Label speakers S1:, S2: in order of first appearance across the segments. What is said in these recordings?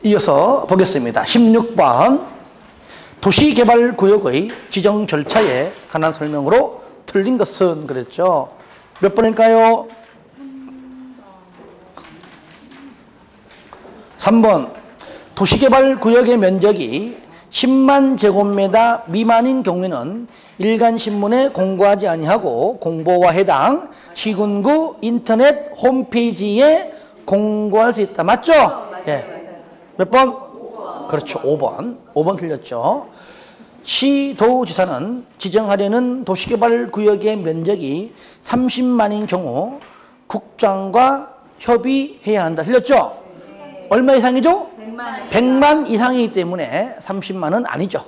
S1: 이어서 보겠습니다. 16번 도시개발구역의 지정 절차에 관한 설명으로 틀린 것은 그랬죠. 몇 번일까요? 3번 도시개발구역의 면적이 10만 제곱미터 미만인 경우에는 일간신문에 공고하지 아니하고 공보와 해당 시군구 인터넷 홈페이지에 공고할 수 있다. 맞죠? 예. 몇 번? 5번. 그렇죠. 5번. 5번 틀렸죠. 시도지사는 지정하려는 도시개발구역의 면적이 30만인 경우 국장과 협의해야 한다. 틀렸죠? 네. 얼마 이상이죠? 100만 이상이기 때문에 30만은 아니죠.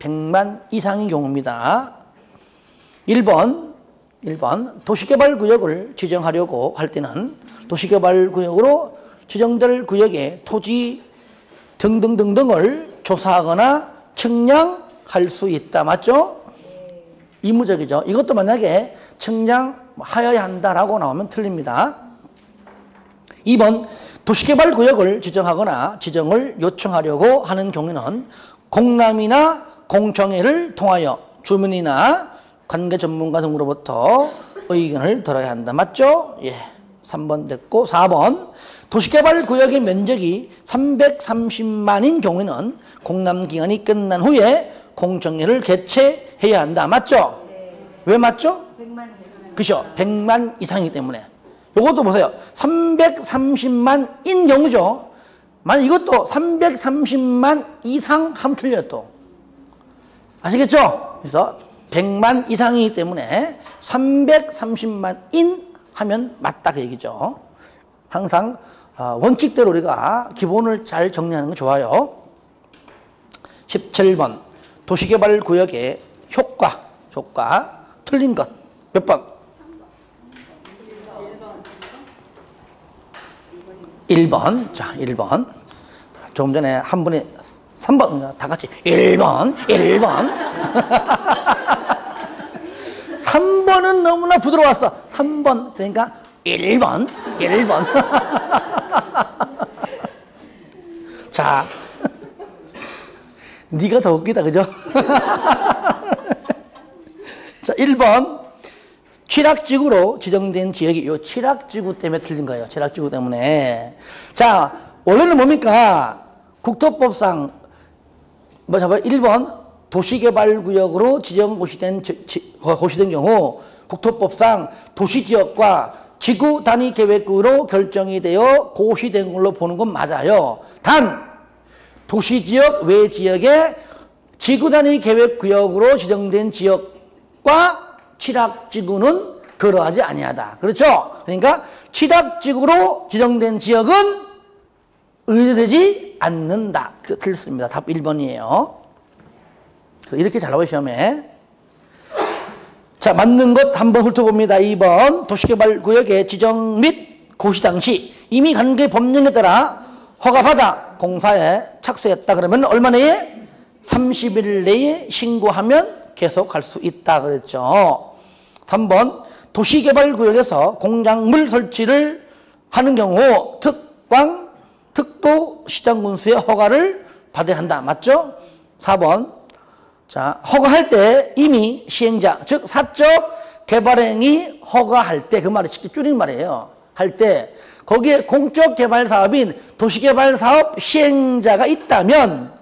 S1: 100만 이상인 경우입니다. 1번 도시개발구역을 지정하려고 할 때는 도시개발구역으로 지정될 구역의 토지 등등등등을 조사하거나 측량할 수 있다. 맞죠? 의무적이죠. 이것도 만약에 측량하여야 한다라고 나오면 틀립니다. 2번 도시개발구역을 지정하거나 지정을 요청하려고 하는 경우에는 공람이나 공청회를 통하여 주민이나 관계 전문가 등으로부터 의견을 들어야 한다. 맞죠? 예. 3번 됐고 4번 도시개발구역의 면적이 330만인 경우에는 공람기간이 끝난 후에 공청회를 개최해야 한다. 맞죠? 네. 왜 맞죠? 100만 이상. 그죠? 100만 이상이기 때문에. 요것도 보세요. 330만인 경우죠. 만약 이것도 330만 이상 하면 틀려요 또. 아시겠죠? 그래서 100만 이상이기 때문에 330만인 하면 맞다 그 얘기죠. 항상 원칙대로 우리가 기본을 잘 정리하는 건 좋아요. 17번 도시개발구역의 효과 틀린 것 몇 번? 1번. 자, 1번. 조금 전에 한 분이 3번 다 같이 1번 3번은 너무나 부드러웠어. 3번 그러니까 1번 자, 네가 더 웃기다 그죠? 자, 1번 취락지구로 지정된 지역이 요 취락지구 때문에 틀린 거예요. 취락지구 때문에. 자, 원래는 뭡니까? 국토법상 뭐 잡아요? 1번 도시개발구역으로 지정 고시된 경우 국토법상 도시지역과 지구 단위 계획구로 결정이 되어 고시된 걸로 보는 건 맞아요. 단 도시지역 외 지역의 지구 단위 계획구역으로 지정된 지역과 취락지구는 그러하지 아니하다. 그렇죠? 그러니까 취락지구로 지정된 지역은 의뢰되지 않는다. 틀렸습니다. 답 1번이에요. 이렇게 잘 나와요 시험에. 자, 맞는 것 한번 훑어봅니다. 2번 도시개발구역의 지정 및 고시 당시 이미 관계 법령에 따라 허가받아 공사에 착수했다. 그러면 얼마 내에? 30일 내에 신고하면 계속 할 수 있다 그랬죠. 3번 도시개발구역에서 공작물 설치를 하는 경우 특도 시장군수의 허가를 받아야 한다. 맞죠? 4번 자, 허가할 때 이미 시행자, 즉 사적 개발행위 허가할 때 그 말이 쉽게 줄인 말이에요. 할 때 거기에 공적 개발 사업인 도시개발 사업 시행자가 있다면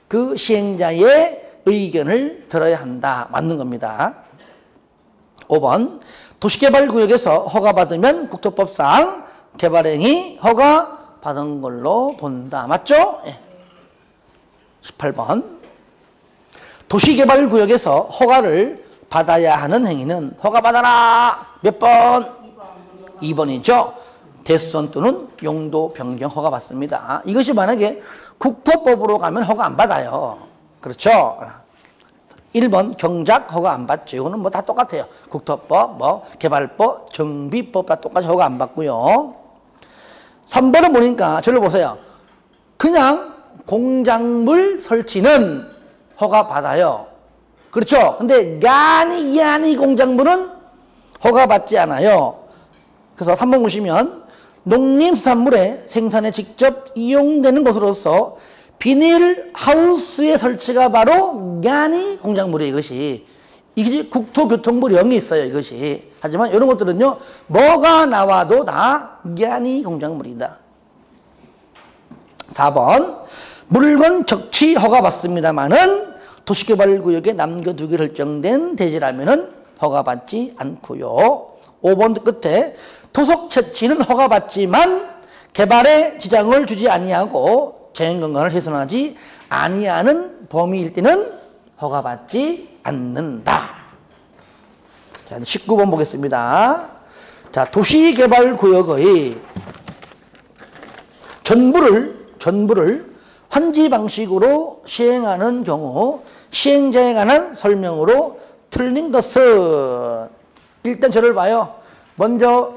S1: 그 시행자의 의견을 들어야 한다. 맞는 겁니다. 5번 도시개발구역에서 허가받으면 국토법상 개발행위 허가 받은 걸로 본다. 맞죠? 예. 18번 도시개발구역에서 허가를 받아야 하는 행위는 허가받아라. 몇 번? 2번이죠. 대수선 또는 용도 변경 허가 받습니다. 이것이 만약에 국토법으로 가면 허가 안 받아요. 그렇죠? 1번 경작 허가 안 받죠. 이거는 뭐 다 똑같아요. 국토법, 뭐 개발법, 정비법 다 똑같이 허가 안 받고요. 3번은 뭐니까 저를 보세요. 그냥 공작물 설치는 허가 받아요. 그렇죠? 근데 야니 공작물은 허가 받지 않아요. 그래서 3번 보시면 농림수산물의 생산에 직접 이용되는 것으로서 비닐하우스의 설치가 바로 갸니 공작물이에요. 이것이 국토교통부령이 있어요. 이것이. 하지만 이런 것들은요, 뭐가 나와도 다 갸니 공작물이다. 4번 물건 적치 허가받습니다만은 도시개발구역에 남겨두기로 설정된 대지라면은 허가받지 않고요. 5번 끝에 토속 채취는 허가받지만 개발에 지장을 주지 아니하고 자연경관을 훼손하지 아니하는 범위일 때는 허가받지 않는다. 자, 19번 보겠습니다. 자, 도시개발구역의 전부를 환지 방식으로 시행하는 경우 시행자에 관한 설명으로 틀린 것은, 일단 저를 봐요. 먼저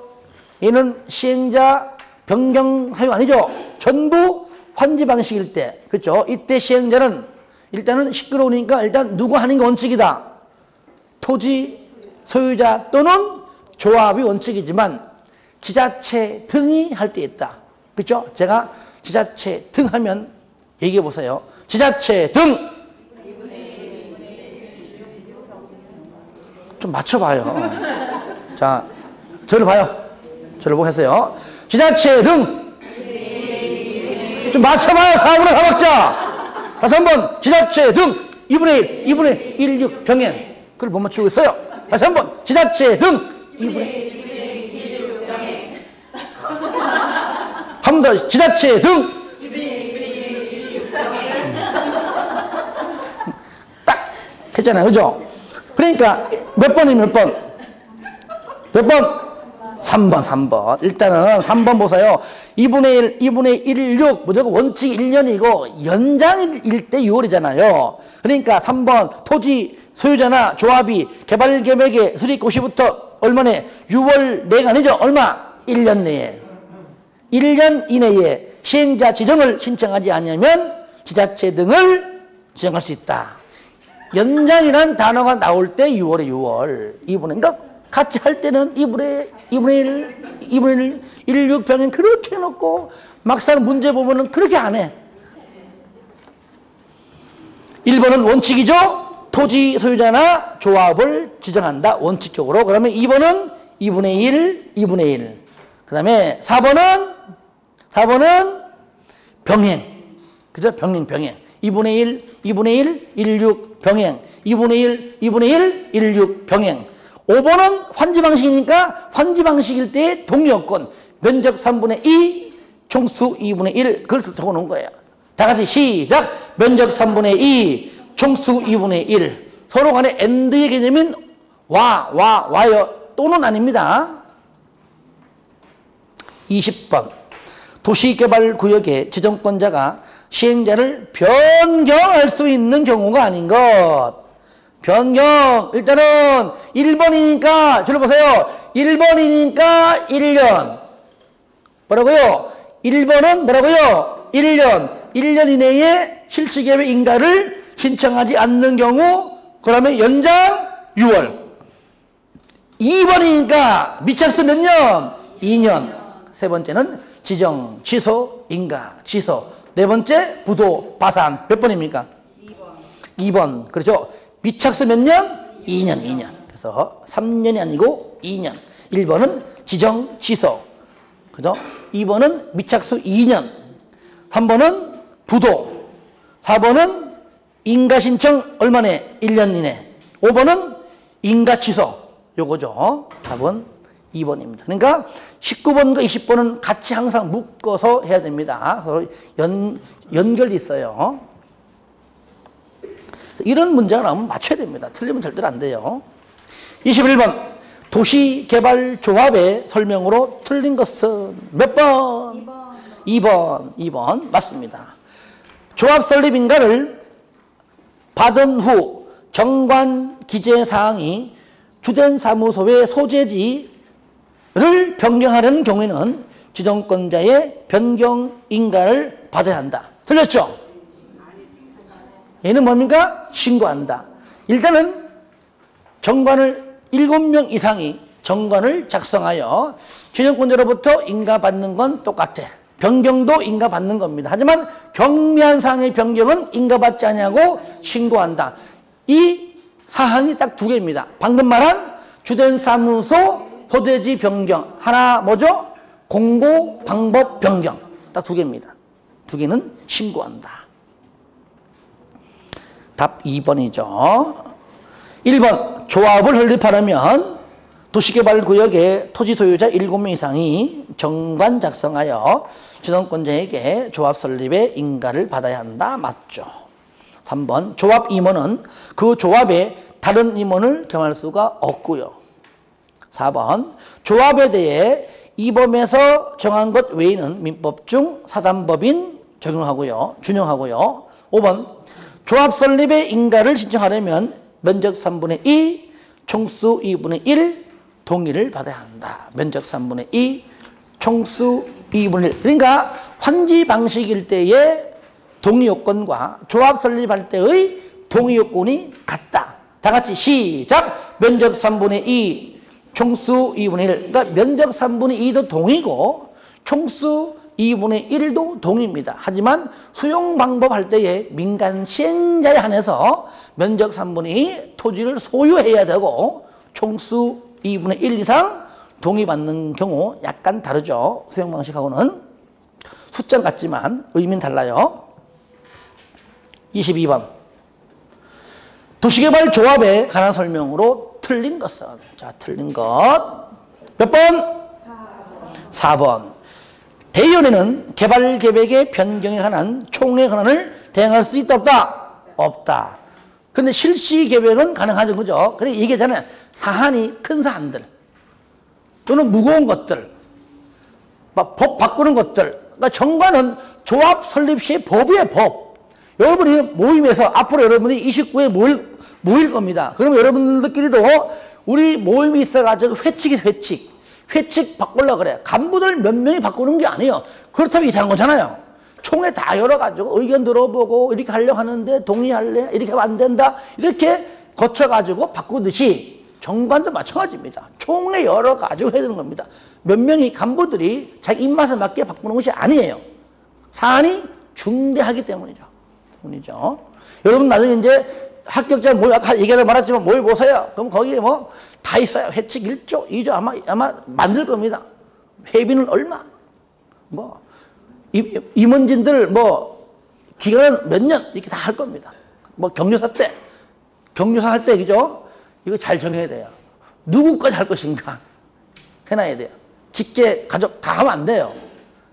S1: 얘는 시행자 변경 사유 아니죠? 전부 환지 방식일 때, 그렇죠? 이때 시행자는 일단은 시끄러우니까 일단 누구 하는 게 원칙이다. 토지 소유자 또는 조합이 원칙이지만 지자체 등이 할 때 있다. 그렇죠? 제가 지자체 등 하면 얘기해 보세요. 지자체 등. 좀 맞춰봐요. 자, 저를 봐요. 저를 보고 하세요. 지자체 등. 좀 맞춰봐요. 4분의 4박자. 다시 한번. 지자체 등. 2분의 1, 2분의 1, 6 병행. 그걸 못 맞추고 있어요. 다시 한번. 지자체 등. 2분의 1, 6 병행. 한 번 더. 지자체 등. 딱 했잖아요. 그죠? 그러니까 몇 번이 몇 번? 몇 번? 3번. 일단은 3번 보세요. 2분의 1, 2분의 1, 6 무조건 원칙 1년이고 연장일 때 6월이잖아요. 그러니까 3번 토지 소유자나 조합이 개발 계획의 수립 시부터 얼마 내에? 6월 내가 아니죠? 얼마? 1년 내에. 1년 이내에 시행자 지정을 신청하지 않으면 지자체 등을 지정할 수 있다. 연장이라는 단어가 나올 때 6월에 6월. 2분의, 그러니까 같이 할 때는 2분의 1, 1, 6 병행 그렇게 해놓고 막상 문제 보면은 그렇게 안 해. 1번은 원칙이죠. 토지 소유자나 조합을 지정한다. 원칙적으로. 그 다음에 2번은 2분의 1, 2분의 1. 그 다음에 4번은 병행. 그죠? 병행. 2분의 1, 2분의 1, 1, 6 병행. 2분의 1, 2분의 1, 1, 6 병행. 5번은 환지 방식이니까 환지 방식일 때 동의요건. 면적 3분의 2, 총수 2분의 1. 그걸 적어 놓은 거예요. 다 같이 시작. 면적 3분의 2, 총수 2분의 1. 서로 간에 AND의 개념은 와요. 또는 아닙니다. 20번. 도시개발구역의 지정권자가 시행자를 변경할 수 있는 경우가 아닌 것. 변경. 일단은 1번이니까 저를 보세요. 1번이니까 1년. 뭐라고요? 1번은 뭐라고요? 1년. 1년 이내에 실시계획 인가를 신청하지 않는 경우 그러면 연장 6월. 2번이니까 미착수 몇 년? 2년. 세 번째는 지정, 취소, 인가, 취소. 네 번째 부도, 파산. 몇 번입니까? 2번. 그렇죠. 미착수 몇 년? 2년. 그래서 3년이 아니고 2년. 1번은 지정, 취소. 그죠? 2번은 미착수 2년. 3번은 부도. 4번은 인가 신청 얼마 내? 1년 이내. 5번은 인가 취소. 요거죠. 답은 2번입니다. 그러니까 19번과 20번은 같이 항상 묶어서 해야 됩니다. 서로 연결이 있어요. 이런 문제가 나오면 맞춰야 됩니다. 틀리면 절대로 안 돼요. 21번. 도시개발조합의 설명으로 틀린 것은 몇 번? 2번. 맞습니다. 조합 설립 인가를 받은 후 정관 기재사항이 주된 사무소의 소재지를 변경하려는 경우에는 지정권자의 변경 인가를 받아야 한다. 틀렸죠? 얘는 뭡니까? 신고한다. 일단은 정관을 7명 이상이 정관을 작성하여 지정권자로부터 인가받는 건 똑같아. 변경도 인가받는 겁니다. 하지만 경미한상의 변경은 인가받지 않냐고 신고한다. 이 사항이 딱 두 개입니다. 방금 말한 주된 사무소 포대지 변경. 하나 뭐죠? 공고 방법 변경. 딱 두 개입니다. 두 개는 신고한다. 답 2번이죠. 1번 조합을 설립하려면 도시개발구역의 토지 소유자 7명 이상이 정관 작성하여 지정권자에게 조합 설립의 인가를 받아야 한다. 맞죠. 3번 조합 임원은 그 조합에 다른 임원을 겸할 수가 없고요. 4번 조합에 대해 이 범에서 정한 것 외에는 민법 중 사단법인 적용하고요. 준용하고요. 5번 조합 설립의 인가를 신청하려면 면적 3분의 2, 총수 2분의 1 동의를 받아야 한다. 면적 3분의 2, 총수 2분의 1. 그러니까 환지 방식일 때의 동의 요건과 조합 설립할 때의 동의 요건이 같다. 다 같이 시작. 면적 3분의 2, 총수 2분의 1. 그러니까 면적 3분의 2도 동의고 총수 2분의 1도 동의입니다. 하지만 수용 방법 할 때에 민간 시행자에 한해서 면적 3분의 2 토지를 소유해야 되고 총수 2분의 1 이상 동의받는 경우 약간 다르죠. 수용 방식하고는 숫자는 같지만 의미는 달라요. 22번 도시개발 조합에 관한 설명으로 틀린 것은 자 틀린 것 몇 번? 4번 대의원회는 개발 계획의 변경에 관한 총회 권한을 대행할 수 있다 없다? 없다. 그런데 실시 계획은 가능하죠. 그죠? 그래 얘기하잖아요. 사안이 큰 사안들 또는 무거운 것들 막 법 바꾸는 것들. 그러니까 정관은 조합 설립 시의 법이에요. 법. 여러분이 모임에서 앞으로 여러분이 29에 모일 겁니다. 그러면 여러분들끼리도 우리 모임이 있어가지고 회칙 바꾸려고 그래. 간부들 몇 명이 바꾸는 게 아니에요. 그렇다면 이상한 거잖아요. 총회 다 열어가지고 의견 들어보고 이렇게 하려고 하는데 동의할래? 이렇게 하면 안 된다? 이렇게 거쳐가지고 바꾸듯이 정관도 마찬가지입니다. 총회 열어가지고 해야 되는 겁니다. 몇 명이 간부들이 자기 입맛에 맞게 바꾸는 것이 아니에요. 사안이 중대하기 때문이죠. 여러분 나중에 이제 합격자 모임, 아까 얘기하다 말았지만 모임 보세요. 그럼 거기에 뭐 다 있어요. 회칙 1조, 2조 아마 만들 겁니다. 회비는 얼마? 뭐 임원진들 뭐 기간은 몇 년 이렇게 다 할 겁니다. 뭐 경조사 할 때 그죠? 이거 잘 정해야 돼요. 누구까지 할 것인가 해놔야 돼요. 직계 가족 다 하면 안 돼요.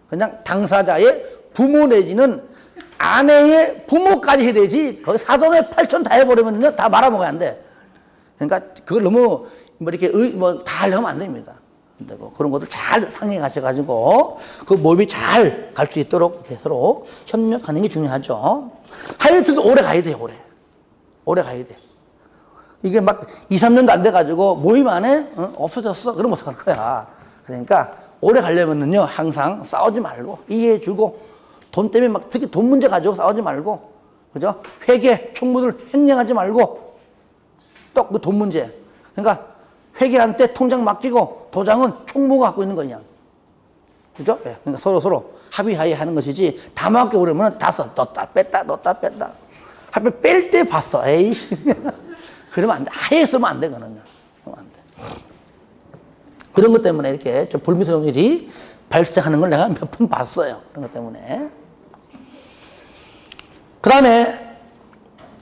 S1: 그냥 당사자의 부모 내지는 아내의 부모까지 해야 되지. 거기 사돈의 8촌 다 해버리면요 다 말아먹어야 안 돼. 그러니까 그걸 너무 뭐 이렇게 다 하려면 안 됩니다. 근데 뭐 그런 것도 잘 상의해 가셔가지고 그 모임이 잘 갈 수 있도록 이렇게 서로 협력하는 게 중요하죠. 하이어트도 오래 가야 돼요. 오래 가야 돼. 이게 막 2, 3년도 안 돼가지고 모임 안에 없어졌어. 그러면 어떡할 거야. 그러니까 오래 가려면은요 항상 싸우지 말고 이해해주고 돈 때문에 막 특히 돈 문제 가지고 싸우지 말고 그죠? 회계 총무들 횡령하지 말고 또 그 돈 문제. 그러니까 회계한테 통장 맡기고 도장은 총무가 갖고 있는 거냐. 그죠? 예. 그러니까 서로 합의하에 하는 것이지 다 맡겨버리면 다 써. 넣었다 뺐다. 하필 뺄 때 봤어. 에이씨. 그러면 안 돼. 하에 쓰면 안 돼. 그러면 안 돼. 그런 것 때문에 이렇게 좀 불미스러운 일이 발생하는 걸 내가 몇 번 봤어요. 그런 것 때문에. 그 다음에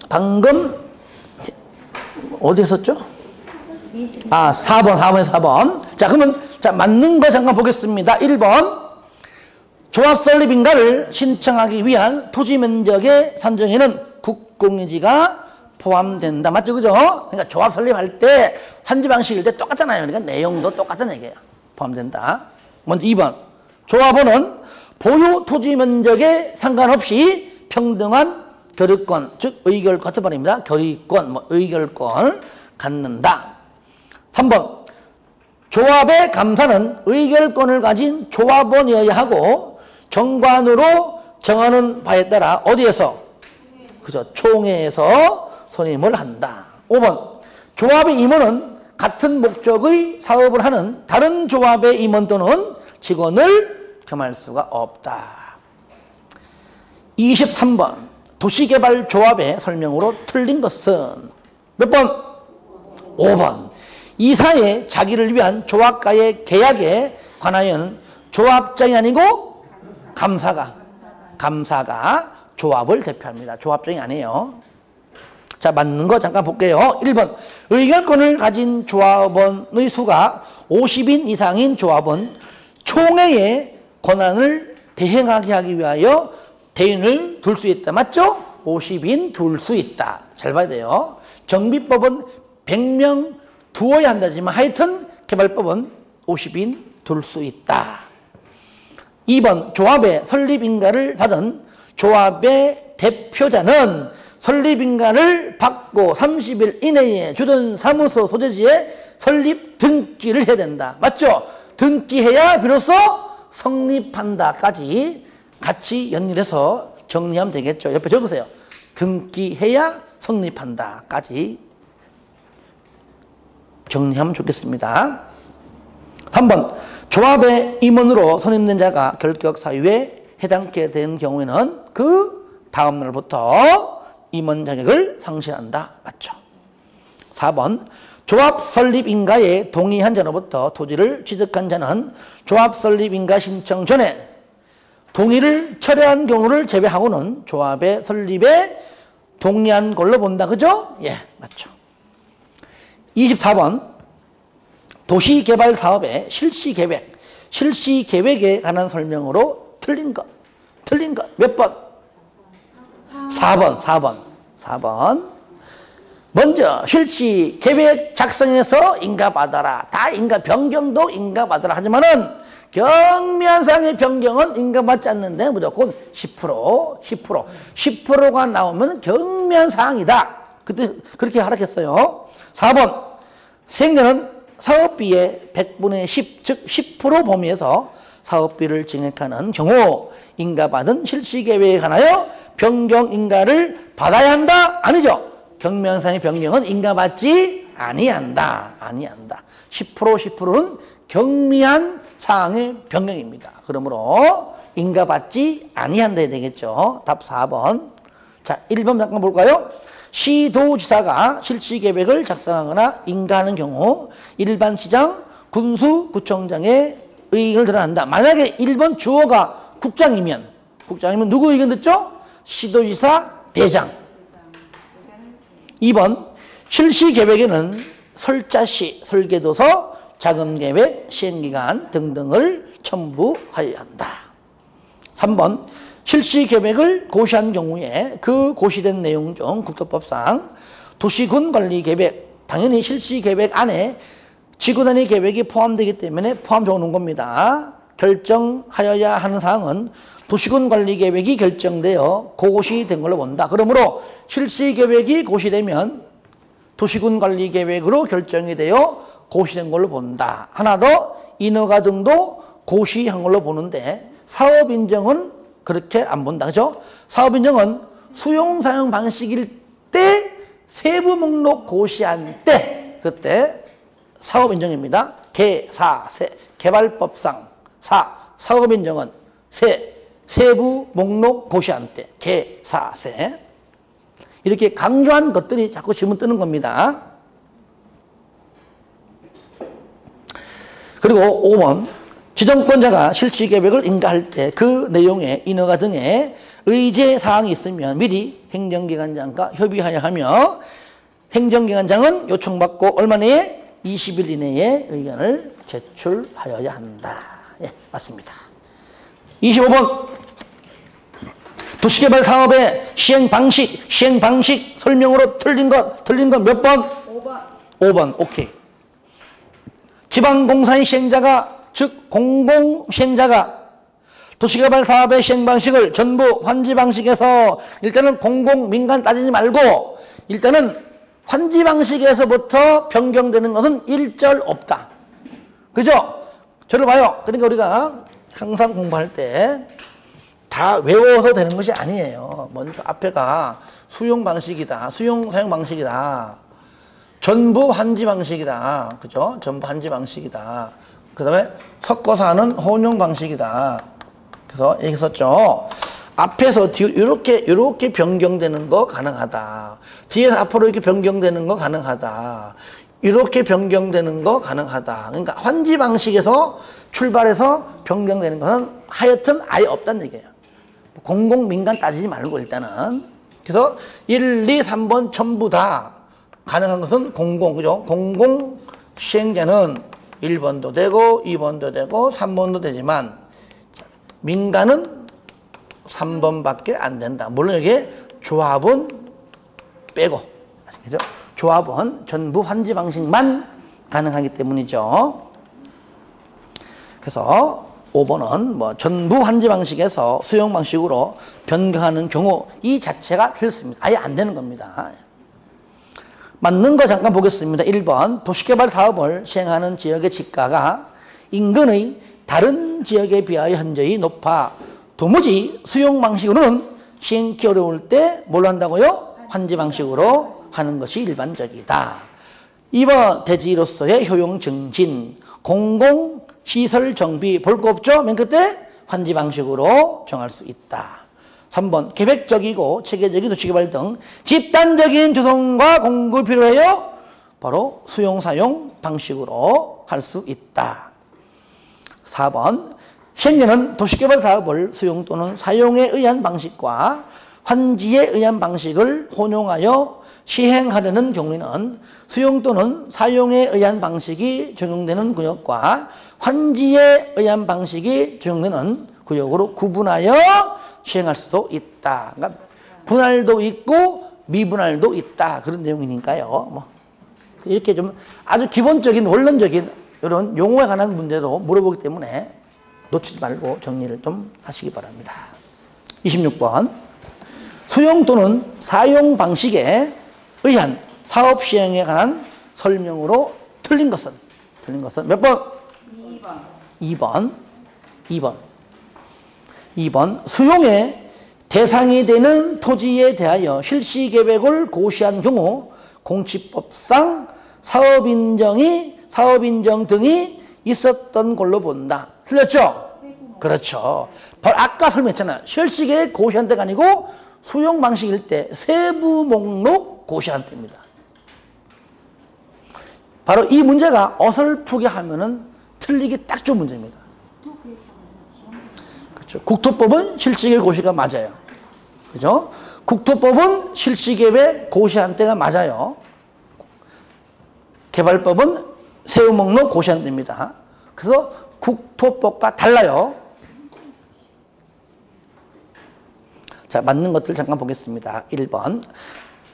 S1: 방금 어디 했었죠? 4번. 자, 그러면 맞는 거 잠깐 보겠습니다. 1번. 조합 설립 인가를 신청하기 위한 토지 면적의 산정에는 국공유지가 포함된다. 맞죠? 그죠? 그러니까 조합 설립할 때 환지 방식일 때 똑같잖아요. 그러니까 내용도 똑같은 얘기예요. 포함된다. 먼저 2번. 조합원은 보유 토지 면적에 상관없이 평등한 결의권, 즉 의결권 같은 말입니다. 결의권, 의결권을 갖는다. 3번. 조합의 감사는 의결권을 가진 조합원이어야 하고 정관으로 정하는 바에 따라 어디에서? 그죠? 총회에서 선임을 한다. 5번. 조합의 임원은 같은 목적의 사업을 하는 다른 조합의 임원 또는 직원을 겸할 수가 없다. 23번 도시개발조합의 설명으로 틀린 것은 몇 번? 5번. 이사의 자기를 위한 조합과의 계약에 관하여는 조합장이 아니고 감사가 조합을 대표합니다. 조합장이 아니에요. 자, 맞는 거 잠깐 볼게요. 1번 의견권을 가진 조합원의 수가 50인 이상인 조합은 총회의 권한을 대행하게 하기 위하여 대인을 둘 수 있다. 맞죠? 50인 둘 수 있다. 잘 봐야 돼요. 정비법은 100명 두어야 한다지만 하여튼 개발법은 50인 둘 수 있다. 2번 조합의 설립인가를 받은 조합의 대표자는 설립인가를 받고 30일 이내에 주둔 사무소 소재지에 설립 등기를 해야 된다. 맞죠? 등기해야 비로소 성립한다까지 같이 연결해서 정리하면 되겠죠. 옆에 적으세요. 등기해야 성립한다까지 정리하면 좋겠습니다. 3번 조합의 임원으로 선임된 자가 결격 사유에 해당케 된 경우에는 그 다음 날부터 임원 자격을 상실한다. 맞죠? 4번 조합 설립 인가에 동의한 자로부터 토지를 취득한 자는 조합 설립 인가 신청 전에 동의를 철회한 경우를 제외하고는 조합의 설립에 동의한 걸로 본다. 그죠? 예, 맞죠. 24번 도시개발 사업의 실시계획에 관한 설명으로 틀린 것 몇 번? 4번. 먼저 실시계획 작성해서 인가받아라. 다 변경도 인가받아라. 하지만은 경미한상의 변경은 인가받지 않는데 무조건 10%가 나오면 경미한 사항이다. 그때 그렇게 하락했어요. 4번 수행자는 사업비의 100분의 10, 즉 10% 범위에서 사업비를 증액하는 경우 인가받은 실시계획에 관하여 변경 인가를 받아야 한다? 아니죠. 경미한상의 변경은 인가받지 아니한다. 10%는 경미한 사항의 변경입니다. 그러므로 인가받지 아니한다 해야 되겠죠. 답 4번. 자, 1번 잠깐 볼까요? 시도지사가 실시계획을 작성하거나 인가하는 경우 일반 시장, 군수, 구청장의 의견을 들어간다. 만약에 1번 주어가 국장이면 누구 의견 듣죠? 시도지사, 대장. 2번 실시계획에는 설자시, 설계도서, 자금계획, 시행기간 등등을 첨부하여야 한다. 3번 실시계획을 고시한 경우에 그 고시된 내용 중 국토법상 도시군관리계획, 당연히 실시계획 안에 지구단위 계획이 포함되기 때문에 포함되어 오는 겁니다. 결정하여야 하는 사항은 도시군관리계획이 결정되어 고시된 걸로 본다. 그러므로 실시계획이 고시되면 도시군관리계획으로 결정이 되어 고시된 걸로 본다. 하나 더 인허가 등도 고시한 걸로 보는데 사업인정은 그렇게 안 본다. 그죠? 사업인정은 수용사용 방식일 때 세부 목록 고시한 때 그때 사업인정입니다. 개발법상 사업인정은 세부 목록 고시한 때 개사세 이렇게 강조한 것들이 자꾸 질문 뜨는 겁니다. 그리고 5번 지정권자가 실시계획을 인가할 때 그 내용에 인허가 등의 의제사항이 있으면 미리 행정기관장과 협의하여 하며 행정기관장은 요청받고 얼마 내에 20일 이내에 의견을 제출하여야 한다. 예, 맞습니다. 25번 도시개발 사업의 시행 방식 설명으로 틀린 것 몇 번? 5번. 오케이. 지방공사의 시행자가 즉 공공시행자가 도시개발 사업의 시행 방식을 전부 환지 방식에서 일단은 공공민간 따지지 말고 일단은 환지 방식에서부터 변경되는 것은 일절 없다. 그죠? 저를 봐요. 그러니까 우리가 항상 공부할 때 다 외워서 되는 것이 아니에요. 먼저 앞에가 수용 방식이다. 수용 사용 방식이다. 전부 환지 방식이다. 그죠? 전부 환지 방식이다. 그 다음에 섞어서 하는 혼용 방식이다. 그래서 얘기 썼죠. 앞에서 뒤로 이렇게 변경되는 거 가능하다. 뒤에서 앞으로 이렇게 변경되는 거 가능하다. 이렇게 변경되는 거 가능하다. 그러니까 환지 방식에서 출발해서 변경되는 것은 하여튼 아예 없다는 얘기예요. 공공 민간 따지지 말고 일단은. 그래서 1, 2, 3번 전부 다 가능한 것은 공공, 그죠? 공공 시행자는 1번도 되고 2번도 되고 3번도 되지만 민간은 3번밖에 안 된다. 물론 여기에 조합은 빼고. 아시겠죠? 조합은 전부 환지 방식만 가능하기 때문이죠. 그래서 5번은 뭐 전부 환지 방식에서 수용 방식으로 변경하는 경우 이 자체가 틀렸습니다. 아예 안 되는 겁니다. 맞는 거 잠깐 보겠습니다. 1번 도시개발 사업을 시행하는 지역의 지가가 인근의 다른 지역에 비하여 현저히 높아 도무지 수용 방식으로는 시행하기 어려울 때 뭘로 한다고요? 환지 방식으로 하는 것이 일반적이다. 2번 대지로서의 효용 증진, 공공시설 정비 볼 거 없죠? 맨 끝에 환지 방식으로 정할 수 있다. 3번 계획적이고 체계적인 도시개발 등 집단적인 조성과 공급이 필요해요. 바로 수용 방식으로 할 수 있다. 4번 시행자는 도시개발 사업을 수용 또는 사용에 의한 방식과 환지에 의한 방식을 혼용하여 시행하려는 경우에는 수용 또는 사용에 의한 방식이 적용되는 구역과 환지에 의한 방식이 적용되는 구역으로 구분하여 시행할 수도 있다. 그러니까 분할도 있고 미분할도 있다. 그런 내용이니까요. 뭐 이렇게 좀 아주 기본적인 원론적인 이런 용어에 관한 문제도 물어보기 때문에 놓치지 말고 정리를 좀 하시기 바랍니다. 26번 수용 또는 사용 방식에 의한 사업 시행에 관한 설명으로 틀린 것은 몇 번? 2번 수용의 대상이 되는 토지에 대하여 실시 계획을 고시한 경우 공시법상 사업 인정 등이 있었던 걸로 본다. 틀렸죠? 그렇죠. 바로 아까 설명했잖아요. 실시 계획 고시한 때가 아니고 수용 방식일 때 세부 목록 고시한 때입니다. 바로 이 문제가 어설프게 하면은 틀리기 딱 좋은 문제입니다. 그렇죠. 국토법은 실시계획 고시가 맞아요. 그죠? 국토법은 실시계획 고시한 때가 맞아요. 개발법은 세부 목록 고시한 때입니다. 그래서 국토법과 달라요. 자, 맞는 것들 잠깐 보겠습니다. 1번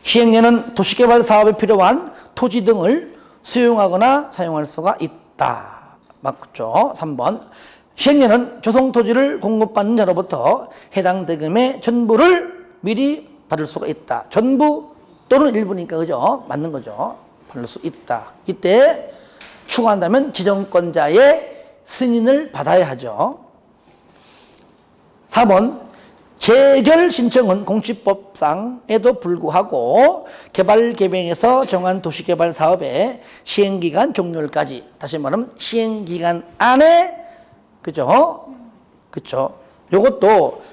S1: 시행령은 도시개발 사업에 필요한 토지 등을 수용하거나 사용할 수가 있다. 맞죠? 3번 시행령은 조성토지를 공급받는 자로부터 해당 대금의 전부를 미리 받을 수가 있다. 전부 또는 일부니까 그죠? 맞는 거죠. 받을 수 있다. 이때 추가한다면 지정권자의 승인을 받아야 하죠. 4번 재결 신청은 공시법상에도 불구하고 개발계획에서 정한 도시개발 사업의 시행기간 종료일까지, 다시 말하면 시행기간 안에, 그죠? 그쵸? 요것도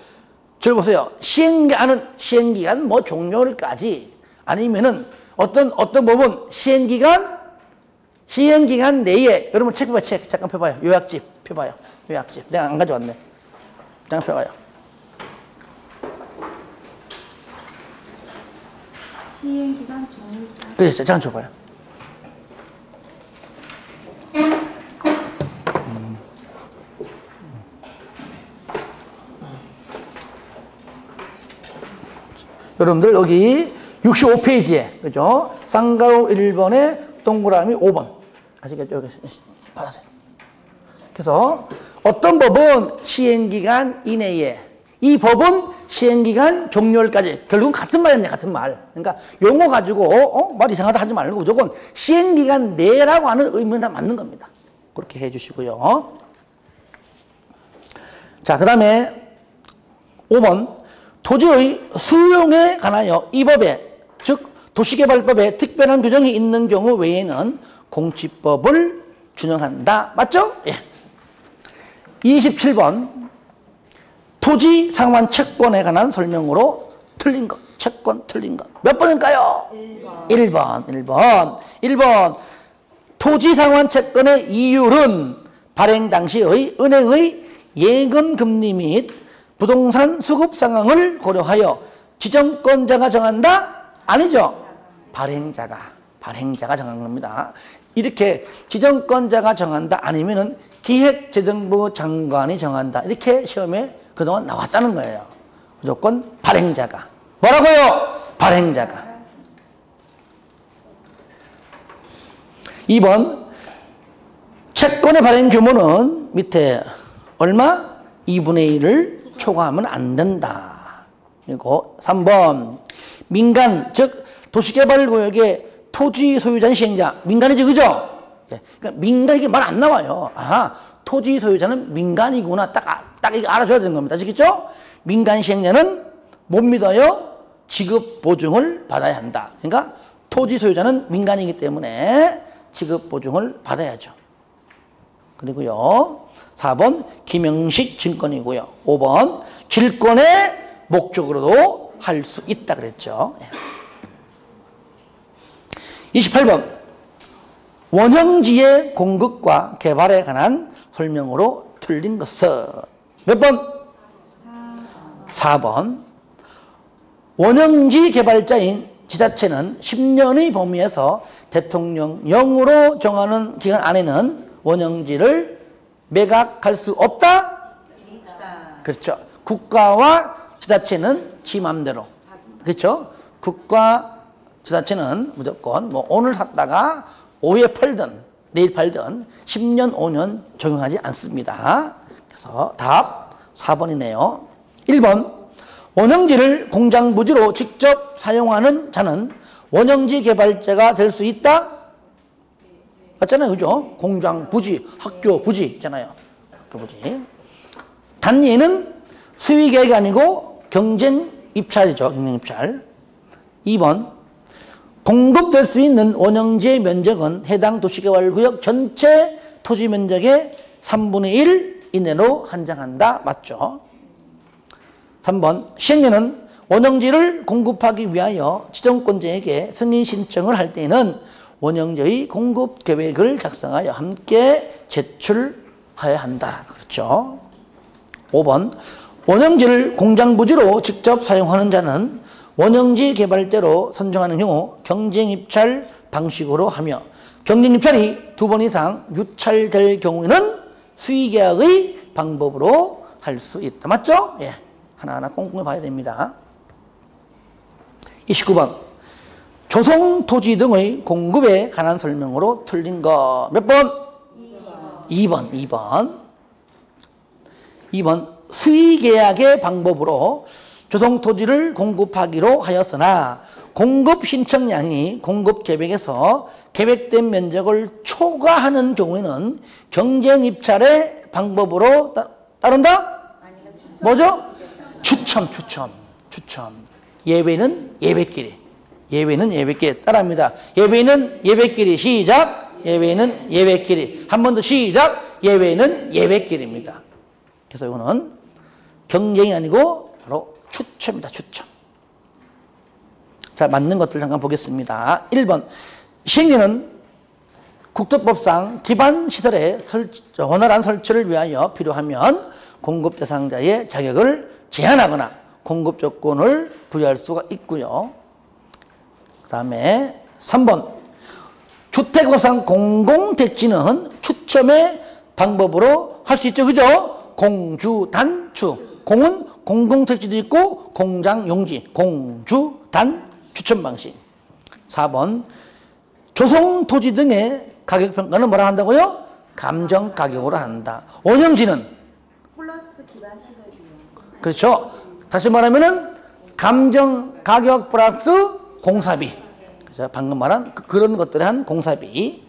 S1: 저기 보세요. 시행기간 뭐 종료일까지 아니면은 어떤 법은 시행기간 내에, 여러분 책 잠깐 펴봐요. 요약집 펴봐요. 요약집. 내가 안 가져왔네. 잠깐 펴봐요.
S2: 시행기간 종료일까지.
S1: 그렇죠. 잠깐 줘봐요. 여러분들 여기 65페이지에 그죠? 쌍가루 1번에 동그라미 5번 아시겠죠? 여기 받으세요. 그래서 어떤 법은 시행기간 이내에, 이 법은 시행기간 종료일까지. 결국은 같은 말이네, 같은 말. 그러니까 용어 가지고 말 이상하다 하지 말고 무조건 시행기간 내라고 하는 의미는 다 맞는 겁니다. 그렇게 해주시고요. 자, 그 다음에 5번 토지의 수용에 관하여 이 법에, 즉 도시개발법에 특별한 규정이 있는 경우 외에는 공치법을 준용한다. 맞죠? 예. 27번 토지 상환 채권에 관한 설명으로 틀린 것. 채권 틀린 것. 몇 번일까요? 1번. 토지 상환 채권의 이율은 발행 당시의 은행의 예금 금리 및 부동산 수급 상황을 고려하여 지정권자가 정한다? 아니죠. 발행자가 정한 겁니다. 이렇게 지정권자가 정한다 아니면은 기획재정부 장관이 정한다. 이렇게 시험에 그동안 나왔다는 거예요. 무조건 발행자가. 뭐라고요? 발행자가. 2번 채권의 발행 규모는 밑에 얼마? 2분의 1을 초과하면 안 된다. 그리고 3번 민간 즉 도시개발구역의 토지 소유자는 시행자. 민간이지 그죠? 그러니까 민간 이게 말 안 나와요. 아, 토지 소유자는 민간이구나. 딱 이거 알아줘야 되는 겁니다. 아시겠죠? 민간 시행자는 못 믿어요. 지급 보증을 받아야 한다. 그러니까 토지 소유자는 민간이기 때문에 지급 보증을 받아야죠. 그리고요. 4번 김영식 증권이고요. 5번 질권의 목적으로도 할 수 있다 그랬죠. 28번 원형지의 공급과 개발에 관한 설명으로 틀린 것은 몇 번? 4번 원형지 개발자인 지자체는 10년의 범위에서 대통령령으로 정하는 기간 안에는 원형지를 매각할 수 없다? 그렇죠. 국가와 지자체는 지 맘대로. 그렇죠. 국가 지자체는 무조건 뭐 오늘 샀다가 오후에 팔든 내일 팔든 10년 5년 적용하지 않습니다. 그래서 답 4번이네요. 1번 원형지를 공장 부지로 직접 사용하는 자는 원형지 개발자가 될 수 있다? 맞잖아요. 그죠? 공장 부지, 학교 부지 있잖아요. 학교 부지. 단 얘는 수의계획이 아니고 경쟁 입찰이죠. 경쟁 입찰. 2번 공급될 수 있는 원형지의 면적은 해당 도시개발구역 전체 토지 면적의 3분의 1 이내로 한정한다. 맞죠? 3번 시행령은 원형지를 공급하기 위하여 지정권자에게 승인 신청을 할 때에는 원형지의 공급 계획을 작성하여 함께 제출해야 한다. 그렇죠? 5번 원형지를 공장 부지로 직접 사용하는 자는 원형지 개발대로 선정하는 경우 경쟁입찰 방식으로 하며 경쟁입찰이 2번 이상 유찰될 경우에는 수의계약의 방법으로 할 수 있다. 맞죠? 예. 하나하나 꼼꼼히 봐야 됩니다. 29번 조성토지 등의 공급에 관한 설명으로 틀린 거 몇 번? 2번 수의계약의 방법으로 조성토지를 공급하기로 하였으나 공급 신청량이 공급 계획에서 계획된 면적을 초과하는 경우에는 경쟁입찰의 방법으로 따른다? 뭐죠? 추첨. 예외는 예외끼리 따라합니다. 예외는 예외끼리 시작. 예외는 예외끼리 한 번 더 시작. 예외는 예외끼리입니다. 그래서 이거는 경쟁이 아니고 바로 추첨입니다. 추첨. 자, 맞는 것들 잠깐 보겠습니다. 1번 시행령은 국토법상 기반 시설의 원활한 설치를 위하여 필요하면 공급 대상자의 자격을 제한하거나 공급 조건을 부여할 수가 있고요. 그 다음에 3번 주택법상 공공택지는 추첨의 방법으로 할 수 있죠. 그죠? 공주, 단추. 공은 공공택지도 있고 공장, 용지. 공주, 단, 추첨 방식. 4번 조성토지 등의 가격평가는 뭐라 한다고요? 감정가격으로 한다. 원형지는
S2: 플러스 기반 시설이요.
S1: 그렇죠. 다시 말하면은 감정가격 플러스 공사비. 그래서 방금 말한 그런 것들에 한 공사비.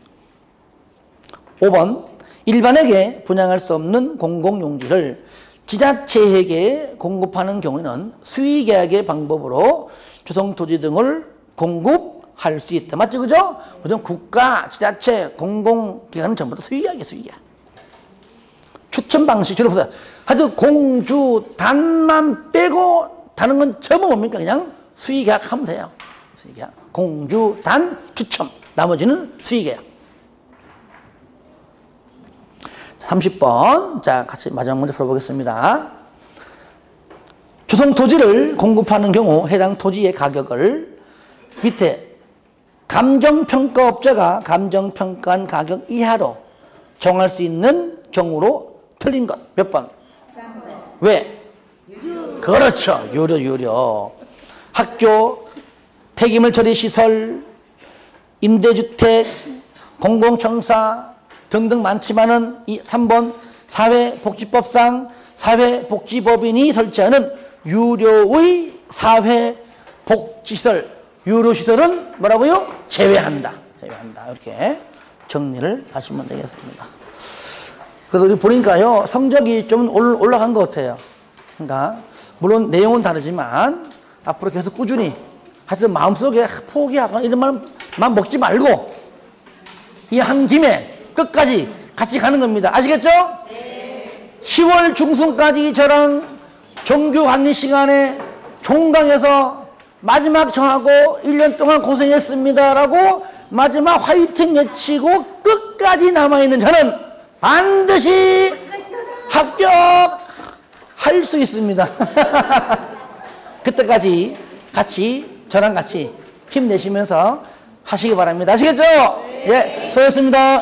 S1: 5번 일반에게 분양할 수 없는 공공용지를 지자체에게 공급하는 경우에는 수의계약의 방법으로 조성토지 등을 공급 할 수 있다. 맞죠? 그죠? 모든 국가, 지자체, 공공기관은 전부 다 수의학이야, 수의학. 추천 방식, 주로 보세요. 하여튼 공주, 단만 빼고 다른 건 전부 뭡니까? 그냥 수의계약 하면 돼요. 수의계약. 공주, 단, 추첨. 나머지는 수의계약. 30번. 자, 같이 마지막 문제 풀어보겠습니다. 주성 토지를 공급하는 경우 해당 토지의 가격을 밑에 감정평가업자가 감정평가한 가격 이하로 정할 수 있는 경우로 틀린 것. 몇 번?
S2: 3번.
S1: 왜?
S2: 유료.
S1: 그렇죠. 유료. 학교, 폐기물 처리 시설, 임대주택, 공공청사 등등 많지만은 이 3번 사회복지법상 사회복지법인이 설치하는 유료의 사회복지시설, 유료시설은 뭐라고요? 제외한다. 이렇게 정리를 하시면 되겠습니다. 그래도 보니까요, 성적이 좀 올라간 것 같아요. 그러니까, 물론 내용은 다르지만, 앞으로 계속 꾸준히, 하여튼 마음속에 포기하거나 이런 말만 먹지 말고, 이 한 김에 끝까지 같이 가는 겁니다. 아시겠죠? 네. 10월 중순까지 저랑 정규 관리 시간에 종강에서 마지막 정하고 1년 동안 고생했습니다라고 마지막 화이팅 외치고 끝까지 남아있는 저는 반드시 합격할 수 있습니다. 그때까지 같이 저랑 같이 힘내시면서 하시기 바랍니다. 아시겠죠? 예, 수고했습니다.